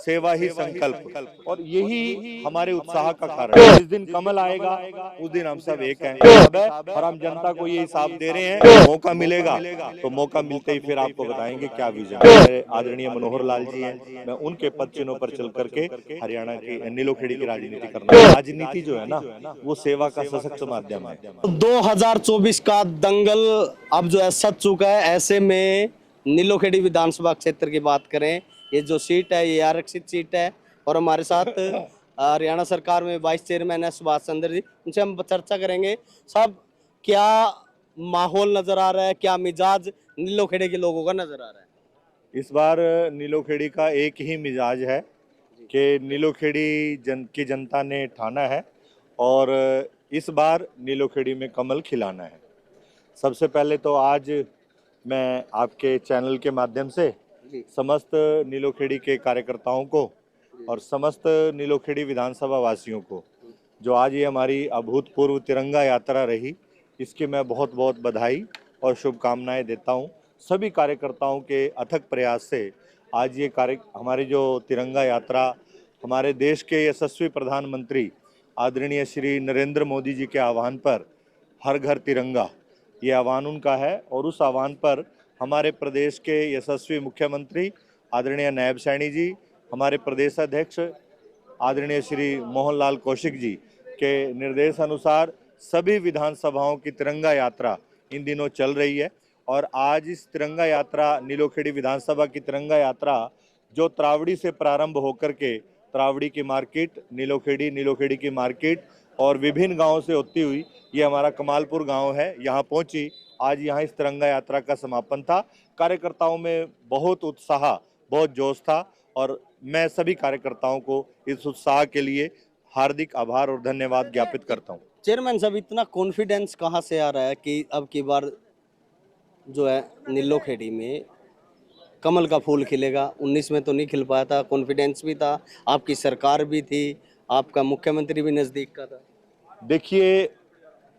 सेवा ही संकल्प, और यही हमारे उत्साह का कारण है। जिस दिन कमल आएगा उस दिन हम सब एक हैं। अब है और हम जनता को ये हिसाब दे रहे हैं, मौका मिलेगा तो मौका मिलते ही फिर आपको बताएंगे क्या विजन है। मेरे आदरणीय मनोहर लाल जी हैं, मैं उनके पद चिन्हों पर चल करके हरियाणा की नीलोखेड़ी की राजनीति करना। राजनीति जो है ना वो सेवा का सशक्त माध्यम है। 2024 का दंगल अब जो है सज चुका है। ऐसे में नीलोखेड़ी विधानसभा क्षेत्र की बात करें, ये जो सीट है ये आरक्षित सीट है और हमारे साथ हरियाणा सरकार में वाइस चेयरमैन है सुभाष चंद्र जी, उनसे हम चर्चा करेंगे। साहब, क्या माहौल नजर आ रहा है, क्या मिजाज नीलोखेड़ी के लोगों का नजर आ रहा है? इस बार नीलोखेड़ी का एक ही मिजाज है कि नीलोखेड़ी की जनता ने ठाना है और इस बार नीलोखेड़ी में कमल खिलाना है। सबसे पहले तो आज मैं आपके चैनल के माध्यम से समस्त नीलोखेड़ी के कार्यकर्ताओं को और समस्त नीलोखेड़ी विधानसभा वासियों को, जो आज ये हमारी अभूतपूर्व तिरंगा यात्रा रही, इसकी मैं बहुत बहुत बधाई और शुभकामनाएं देता हूं। सभी कार्यकर्ताओं के अथक प्रयास से आज ये हमारी जो तिरंगा यात्रा हमारे देश के यशस्वी प्रधानमंत्री आदरणीय श्री नरेंद्र मोदी जी के आह्वान पर, हर घर तिरंगा, ये आह्वान उनका है और उस आह्वान पर हमारे प्रदेश के यशस्वी मुख्यमंत्री आदरणीय नायब सैनी जी, हमारे प्रदेश अध्यक्ष आदरणीय श्री मोहन लाल कौशिक जी के निर्देश अनुसार सभी विधानसभाओं की तिरंगा यात्रा इन दिनों चल रही है। और आज इस तिरंगा यात्रा, नीलोखेड़ी विधानसभा की तिरंगा यात्रा जो त्रावड़ी से प्रारंभ होकर के त्रावड़ी की मार्केट, नीलोखेड़ी, नीलोखेड़ी की मार्केट और विभिन्न गांवों से होती हुई ये हमारा कमालपुर गांव है, यहाँ पहुंची। आज यहाँ इस तिरंगा यात्रा का समापन था। कार्यकर्ताओं में बहुत उत्साह, बहुत जोश था और मैं सभी कार्यकर्ताओं को इस उत्साह के लिए हार्दिक आभार और धन्यवाद ज्ञापित करता हूँ। चेयरमैन साहब, इतना कॉन्फिडेंस कहाँ से आ रहा है कि अब की बार जो है नीलोखेड़ी में कमल का फूल खिलेगा? 19 में तो नहीं खिल पाया था, कॉन्फिडेंस भी था, आपकी सरकार भी थी, आपका मुख्यमंत्री भी नजदीक का था। देखिए,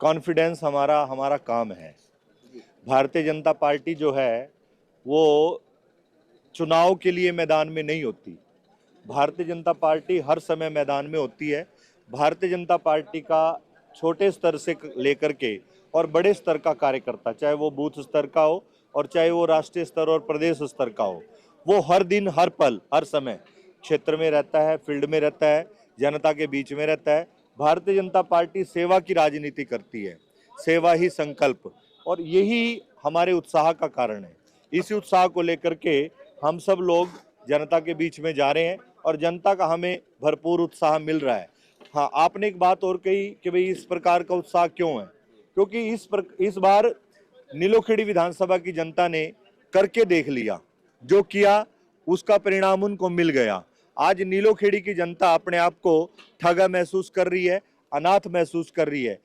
कॉन्फिडेंस हमारा काम है। भारतीय जनता पार्टी जो है वो चुनाव के लिए मैदान में नहीं होती। भारतीय जनता पार्टी हर समय मैदान में होती है। भारतीय जनता पार्टी का छोटे स्तर से लेकर के और बड़े स्तर का कार्यकर्ता, चाहे वो बूथ स्तर का हो और चाहे वो राष्ट्रीय स्तर और प्रदेश स्तर का हो, वो हर दिन, हर पल, हर समय क्षेत्र में रहता है, फील्ड में रहता है, जनता के बीच में रहता है। भारतीय जनता पार्टी सेवा की राजनीति करती है, सेवा ही संकल्प, और यही हमारे उत्साह का कारण है। इसी उत्साह को लेकर के हम सब लोग जनता के बीच में जा रहे हैं और जनता का हमें भरपूर उत्साह मिल रहा है। हाँ, आपने एक बात और कही कि भाई इस प्रकार का उत्साह क्यों है, क्योंकि इस बार नीलोखेड़ी विधानसभा की जनता ने करके देख लिया, जो किया उसका परिणाम उनको मिल गया। आज नीलोखेड़ी की जनता अपने आप को ठगा महसूस कर रही है, अनाथ महसूस कर रही है।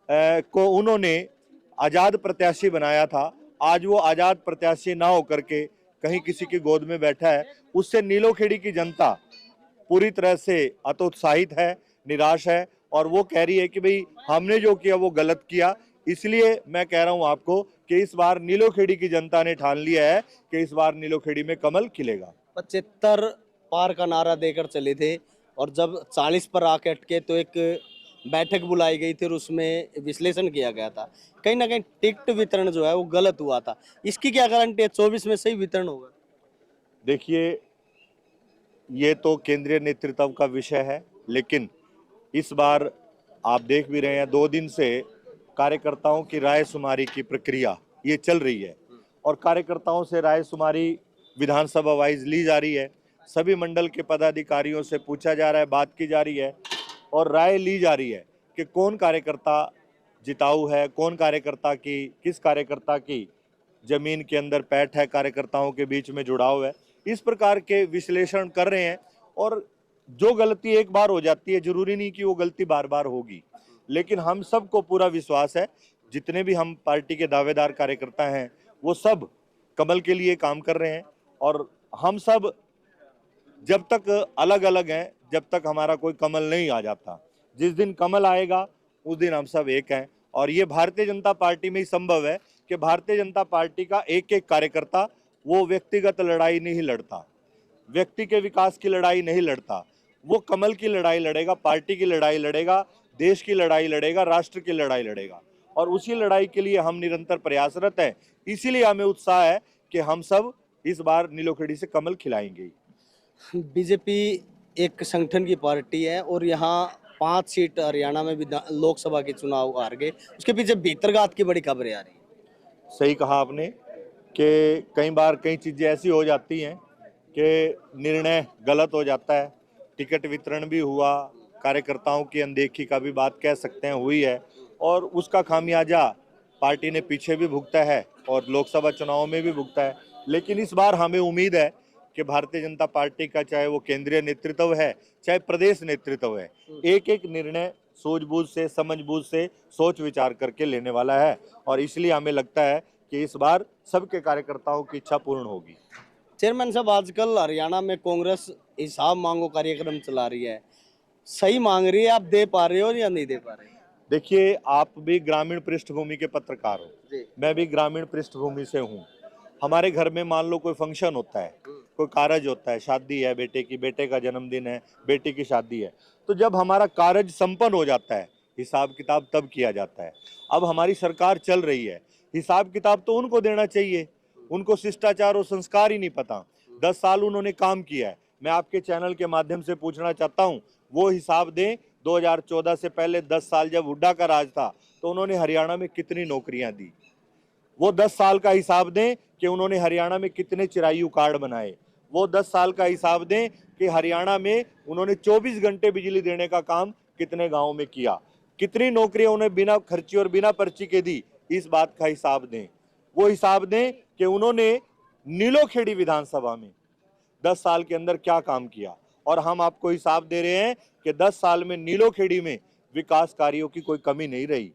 को उन्होंने आजाद प्रत्याशी बनाया था, आज वो आजाद प्रत्याशी ना होकर के कहीं किसी की गोद में बैठा है। उससे नीलोखेड़ी की जनता पूरी तरह से हतोत्साहित है, निराश है और वो कह रही है कि भाई हमने जो किया वो गलत किया। इसलिए मैं कह रहा हूं आपको कि इस बार नीलोखेड़ी की जनता ने ठान लिया है कि इस बार नीलोखेड़ी में कमल खिलेगा। 75 पार का नारा देकर चले थे और जब 40 पर आके अटके तो एक बैठक बुलाई गई थी और उसमें विश्लेषण किया गया था, कहीं ना कहीं टिकट वितरण जो है वो गलत हुआ था। इसकी क्या गारंटी है 24 में सही वितरण होगा? देखिए, ये तो केंद्रीय नेतृत्व का विषय है, लेकिन इस बार आप देख भी रहे हैं 2 दिन से कार्यकर्ताओं की राय शुमारी की प्रक्रिया ये चल रही है और कार्यकर्ताओं से राय शुमारी विधानसभा वाइज ली जा रही है। सभी मंडल के पदाधिकारियों से पूछा जा रहा है, बात की जा रही है और राय ली जा रही है कि कौन कार्यकर्ता जिताऊ है, कौन कार्यकर्ता की, किस कार्यकर्ता की जमीन के अंदर पैठ है, कार्यकर्ताओं के बीच में जुड़ाव है। इस प्रकार के विश्लेषण कर रहे हैं और जो गलती एक बार हो जाती है जरूरी नहीं कि वो गलती बार बार होगी, लेकिन हम सबको पूरा विश्वास है, जितने भी हम पार्टी के दावेदार कार्यकर्ता हैं वो सब कमल के लिए काम कर रहे हैं और हम सब जब तक अलग अलग हैं, जब तक हमारा कोई कमल नहीं आ जाता। जिस दिन कमल आएगा उस दिन हम सब एक हैं और ये भारतीय जनता पार्टी में ही संभव है कि भारतीय जनता पार्टी का एक एक कार्यकर्ता वो व्यक्तिगत लड़ाई नहीं लड़ता। व्यक्ति के विकास की लड़ाई नहीं लड़ता, वो कमल की लड़ाई लड़ेगा, पार्टी की लड़ाई लड़ेगा, देश की लड़ाई लड़ेगा, राष्ट्र की लड़ाई लड़ेगा। और उसी लड़ाई के लिए हम निरंतर प्रयासरत हैं। इसीलिए हमें उत्साह है कि हम सब इस बार नीलोखेड़ी से कमल खिलाएंगे। बीजेपी एक संगठन की पार्टी है और यहाँ 5 सीट हरियाणा में भी लोकसभा के चुनाव हार गए, उसके पीछे भीतरघात की बड़ी खबरें आ रही है। सही कहा आपने कि कई बार कई चीज़ें ऐसी हो जाती हैं कि निर्णय गलत हो जाता है। टिकट वितरण भी हुआ, कार्यकर्ताओं की अनदेखी का भी बात कह सकते हैं हुई है, और उसका खामियाजा पार्टी ने पीछे भी भुगता है और लोकसभा चुनाव में भी भुगता है। लेकिन इस बार हमें उम्मीद है कि भारतीय जनता पार्टी का, चाहे वो केंद्रीय नेतृत्व है चाहे प्रदेश नेतृत्व है, एक एक निर्णय सूझबूझ से, समझबूझ से, सोच विचार करके लेने वाला है। और इसलिए हमें लगता है कि इस बार सबके कार्यकर्ताओं की इच्छा पूर्ण होगी। चेयरमैन साहब, आजकल हरियाणा में कांग्रेस हिसाब मांगो कार्यक्रम चला रही है, सही मांग रही है, आप दे पा रहे हो या नहीं दे पा रहे? देखिए, आप भी ग्रामीण पृष्ठभूमि के पत्रकार हो, जी। मैं भी ग्रामीण पृष्ठभूमि से हूँ। हमारे घर में मान लो कोई फंक्शन होता है, कोई कारज होता है, शादी है बेटे की, बेटे का जन्मदिन है, बेटी की शादी है, तो जब हमारा कारज संपन्न हो जाता है, हिसाब किताब तब किया जाता है। अब हमारी सरकार चल रही है, हिसाब किताब तो उनको देना चाहिए, उनको शिष्टाचार और संस्कार ही नहीं पता। 10 साल उन्होंने काम किया है। मैं आपके चैनल के माध्यम से पूछना चाहता हूँ, वो हिसाब दें 2014 से पहले 10 साल जब हुड्डा का राज था तो उन्होंने हरियाणा में कितनी नौकरियां दी। वो 10 साल का हिसाब दें कि उन्होंने हरियाणा में कितने चिरायु कार्ड बनाए। वो 10 साल का हिसाब दें कि हरियाणा में उन्होंने 24 घंटे बिजली देने का काम कितने गाँव में किया, कितनी नौकरियां उन्हें बिना खर्ची और बिना पर्ची के दी। इस बात का हिसाब दें। वो हिसाब दें कि उन्होंने नीलोखेड़ी विधानसभा में 10 साल के अंदर क्या काम किया। और हम आपको हिसाब दे रहे हैं कि 10 साल में नीलोखेड़ी में विकास कार्यों की कोई कमी नहीं रही।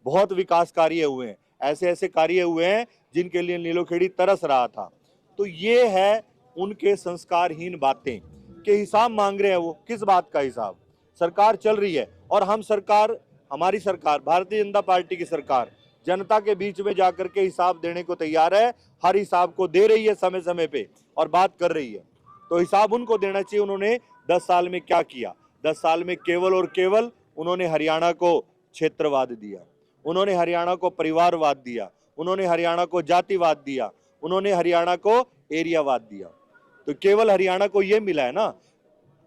बहुत विकास कार्य हुए हैं, ऐसे ऐसे कार्य हुए हैं जिनके लिए नीलोखेड़ी तरस रहा था। तो ये है उनके संस्कारहीन बातें कि हिसाब मांग रहे हैं। वो किस बात का हिसाब? सरकार चल रही है और हम सरकार, हमारी सरकार, भारतीय जनता पार्टी की सरकार जनता के बीच में जाकर के हिसाब देने को तैयार है। हर हिसाब को दे रही है समय समय पे और बात कर रही है। तो हिसाब उनको देना चाहिए, उन्होंने 10 साल में क्या किया। 10 साल में केवल और केवल उन्होंने हरियाणा को क्षेत्रवाद दिया, उन्होंने हरियाणा को परिवारवाद दिया, उन्होंने हरियाणा को जातिवाद दिया, उन्होंने हरियाणा को एरियावाद दिया। तो केवल हरियाणा को ये मिला है ना।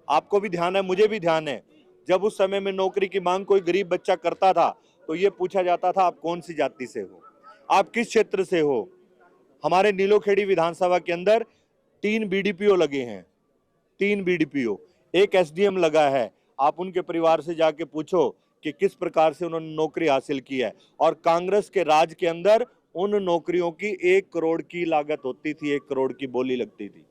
आपको भी ध्यान है, मुझे भी ध्यान है, जब उस समय में नौकरी की मांग कोई गरीब बच्चा करता था तो ये पूछा जाता था आप कौन सी जाति से हो, आप किस क्षेत्र से हो। हमारे नीलोखेड़ी विधानसभा के अंदर 3 बीडीपीओ लगे हैं, 3 बीडीपीओ, एक एसडीएम लगा है। आप उनके परिवार से जाके पूछो कि किस प्रकार से उन्होंने नौकरी हासिल की है। और कांग्रेस के राज के अंदर उन नौकरियों की 1 करोड़ की लागत होती थी, 1 करोड़ की बोली लगती थी।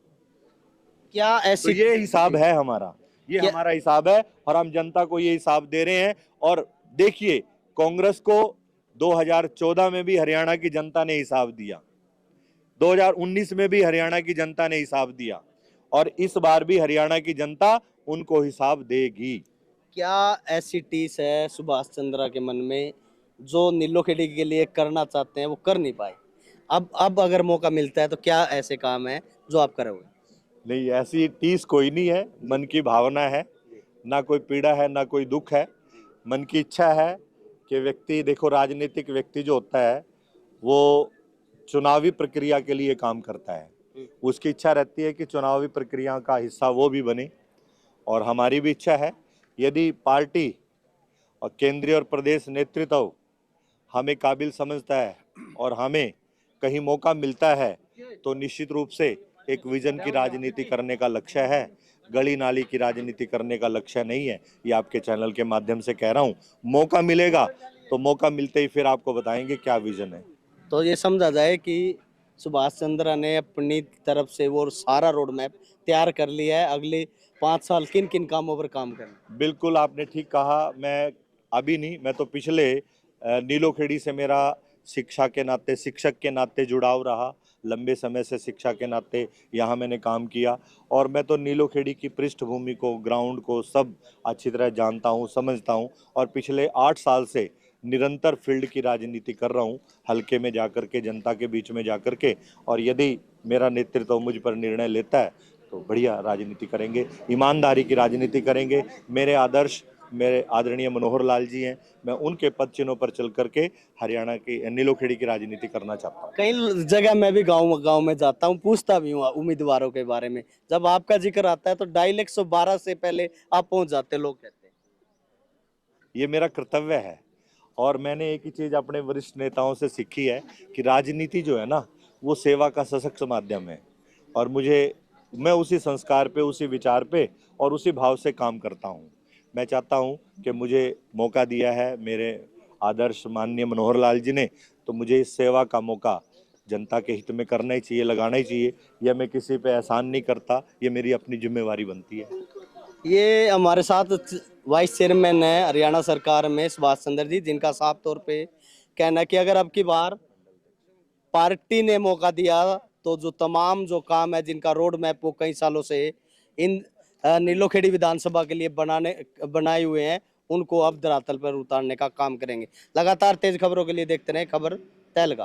क्या तो ऐसी ये हिसाब है हमारा, ये क्या- हमारा हिसाब है और हम जनता को ये हिसाब दे रहे हैं। और देखिए, कांग्रेस को 2014 में भी हरियाणा की जनता ने हिसाब दिया, 2019 में भी हरियाणा की जनता ने हिसाब दिया और इस बार भी हरियाणा की जनता उनको हिसाब देगी। क्या ऐसी टीस है सुभाष चंद्रा के मन में जो नीलोखेड़ी के लिए करना चाहते हैं वो कर नहीं पाए? अब अगर मौका मिलता है तो क्या ऐसे काम है जो आप करोगे? नहीं, ऐसी टीस कोई नहीं है, मन की भावना है, ना कोई पीड़ा है ना कोई दुख है। मन की इच्छा है कि व्यक्ति, देखो राजनीतिक व्यक्ति जो होता है वो चुनावी प्रक्रिया के लिए काम करता है। उसकी इच्छा रहती है कि चुनावी प्रक्रिया का हिस्सा वो भी बने। और हमारी भी इच्छा है, यदि पार्टी और केंद्रीय और प्रदेश नेतृत्व हमें काबिल समझता है और हमें कहीं मौका मिलता है तो निश्चित रूप से एक विजन की राजनीति करने का लक्ष्य है, गली नाली की राजनीति करने का लक्ष्य नहीं है। ये आपके चैनल के माध्यम से कह रहा हूँ। मौका मिलेगा तो मौका मिलते ही फिर आपको बताएंगे क्या विजन है। तो ये समझा जाए कि सुभाष चंद्रा ने अपनी तरफ से वो सारा रोड मैप तैयार कर लिया है, अगले 5 साल किन किन कामों पर काम करना। बिल्कुल आपने ठीक कहा। मैं अभी नहीं, मैं तो पिछले नीलोखेड़ी से मेरा शिक्षा के नाते, शिक्षक के नाते जुड़ाव रहा। लंबे समय से शिक्षा के नाते यहाँ मैंने काम किया और मैं तो नीलोखेड़ी की पृष्ठभूमि को, ग्राउंड को सब अच्छी तरह जानता हूँ, समझता हूँ। और पिछले 8 साल से निरंतर फील्ड की राजनीति कर रहा हूँ, हल्के में जाकर के, जनता के बीच में जाकर के। और यदि मेरा नेतृत्व मुझ पर निर्णय लेता है तो तो बढ़िया राजनीति करेंगे, ईमानदारी की राजनीति करेंगे। मेरे आदर्श मेरे आदरणीय मनोहर लाल जी हैं, मैं उनके पद चिन्हों पर चल करके हरियाणा की नीलोखेड़ी की राजनीति करना चाहता हूँ। कई जगह मैं भी गांव गांव में जाता हूँ, पूछता भी हूँ उम्मीदवारों के बारे में। जब आपका जिक्र आता है तो डायल 112 से पहले आप पहुंच जाते, लोग कहते हैं। ये मेरा कर्तव्य है और मैंने एक ही चीज अपने वरिष्ठ नेताओं से सीखी है कि राजनीति जो है ना, वो सेवा का सशक्त माध्यम है और मैं उसी संस्कार पे, उसी विचार पे और उसी भाव से काम करता हूँ। मैं चाहता हूँ कि मुझे मौका दिया है मेरे आदर्श माननीय मनोहर लाल जी ने, तो मुझे इस सेवा का मौका जनता के हित में करना ही चाहिए, लगाना ही चाहिए। यह मैं किसी पे एहसान नहीं करता, ये मेरी अपनी जिम्मेवारी बनती है। ये हमारे साथ वाइस चेयरमैन है हरियाणा सरकार में सुभाष चंद्र जी, जिनका साफ तौर पे कहना है कि अगर अब की बार पार्टी ने मौका दिया तो जो तमाम जो काम है, जिनका रोड मैप वो कई सालों से इन नीलोखेड़ी विधानसभा के लिए बनाए हुए हैं, उनको अब धरातल पर उतारने का काम करेंगे। लगातार तेज खबरों के लिए देखते रहे खबर तहलका।